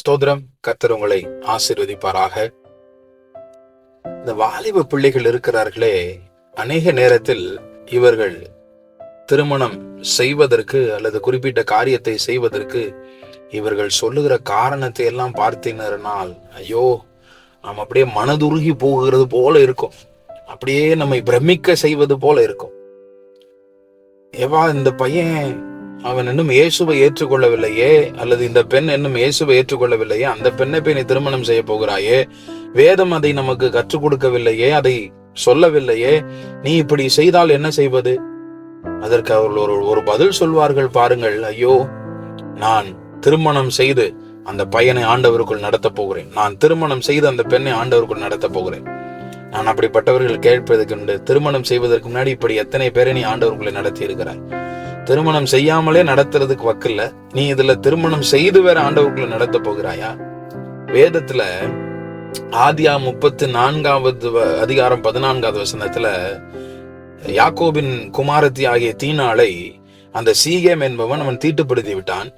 ஸ்தோத்திரம். கர்த்தர் உங்களை ஆசீர்வதிப்பாராக. இந்த வாலிப பிள்ளைகள் இருக்கிறார்களே, அநேக நேரத்தில் இவர்கள் திருமணம் செய்வதற்கு அல்லது குறிப்பிட்ட காரியத்தை செய்வதற்கு இவர்கள் சொல்லுகிற காரணத்தை எல்லாம் பார்த்தீங்கன்னால், ஐயோ, நாம் அப்படியே மனதுருகி போகிறது போல இருக்கும். அப்படியே நம்மை பிரமிக்க செய்வது போல இருக்கும். ஏவா, இந்த பையன் அவன் இன்னும் இயேசுவை ஏற்றுக்கொள்ளவில்லையே, அல்லது இந்த பெண் இன்னும் இயேசுவை ஏற்றுக்கொள்ளவில்லையே, அந்த பெண்ணை போய் நீ திருமணம் செய்ய போகிறாயே, வேதம் அதை நமக்கு கற்றுக் கொடுக்கவில்லையே, அதை சொல்லவில்லையே, நீ இப்படி செய்தால் என்ன செய்வது? அதற்கு அவர்கள் ஒரு பதில் சொல்வார்கள் பாருங்கள். ஐயோ, நான் திருமணம் செய்து அந்த பையனை ஆண்டவருக்குள் நடத்த போகிறேன், நான் திருமணம் செய்து அந்த பெண்ணை ஆண்டவருக்குள் நடத்த போகிறேன். நான் அப்படிப்பட்டவர்கள் கேட்பதற்கு திருமணம் செய்வதற்கு முன்னாடி இப்படி எத்தனை பேரை நீ ஆண்டவர்களை நடத்தி இருக்கிறாய்? திருமணம் செய்யாமலே நடத்துறதுக்கு வக்கில்ல, நீ இதுல திருமணம் செய்து வேற ஆண்டவர்களை நடத்த போகிறாயா? வேதத்துல ஆதியாகமம் 34 அதிகாரம் 14 வசனத்துல யாக்கோபின் குமாரத்தி ஆகிய தீனாளை அந்த சீகேம் என்பவன் அவன் தீட்டுப்படுத்தி விட்டான்.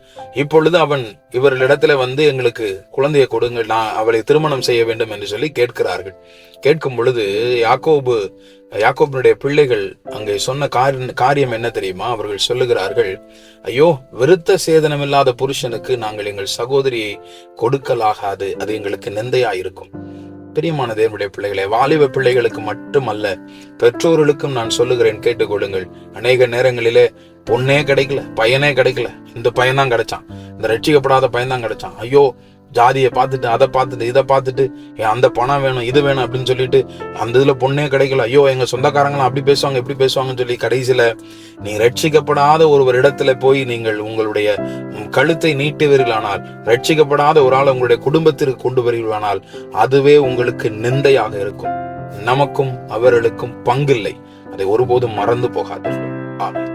இப்பொழுது அவன் இவர்களிடத்துல வந்து, எங்களுக்கு குழந்தையை கொடுங்கள், நான் அவளை திருமணம் செய்ய வேண்டும் என்று சொல்லி கேட்கிறார்கள். கேட்கும் பொழுது யாக்கோபினுடைய பிள்ளைகள் அங்கே சொன்ன காரியம் என்ன தெரியுமா? அவர்கள் சொல்லுகிறார்கள், ஐயோ, விருத்த சேதனம் இல்லாத புருஷனுக்கு நாங்கள் எங்கள் சகோதரியை கொடுக்கலாகாது, அது எங்களுக்கு நிந்தையாயிருக்கும். பிரியமான தேவனுடைய பிள்ளைகளே, வாலிப பிள்ளைகளுக்கு மட்டுமல்ல, பெற்றோர்களுக்கும் நான் சொல்லுகிறேன், கேட்டுக்கொள்ளுங்கள். அநேக நேரங்களிலே பொண்ணே கிடைக்கல, பையனே கிடைக்கல, இந்த பையன் தான் கிடைச்சான், இந்த ரட்சிக்கப்படாத பையன் தான் கிடைச்சான். ஐயோ, ஜாதியை பார்த்துட்டு, அதை பார்த்துட்டு, இதை பார்த்துட்டு, அந்த பணம் வேணும், இது வேணும் அப்படின்னு சொல்லிட்டு அந்த இதுல பொண்ணே கிடைக்கல. ஐயோ, எங்க சொந்தக்காரங்களாம் அப்படி பேசுவாங்க, இப்படி பேசுவாங்கன்னு சொல்லி கடைசியில நீ ரட்சிக்கப்படாத ஒருவர் இடத்துல போய் நீங்கள் உங்களுடைய கழுத்தை நீட்டுவீர்களானால், ரட்சிக்கப்படாத ஒரு ஆள் உங்களுடைய குடும்பத்திற்கு கொண்டு வருவீர்களானால், அதுவே உங்களுக்கு நிந்தையாக இருக்கும். நமக்கும் அவர்களுக்கும் பங்கில்லை. அதை ஒருபோதும் மறந்து போகாதீர்கள். ஆமென்.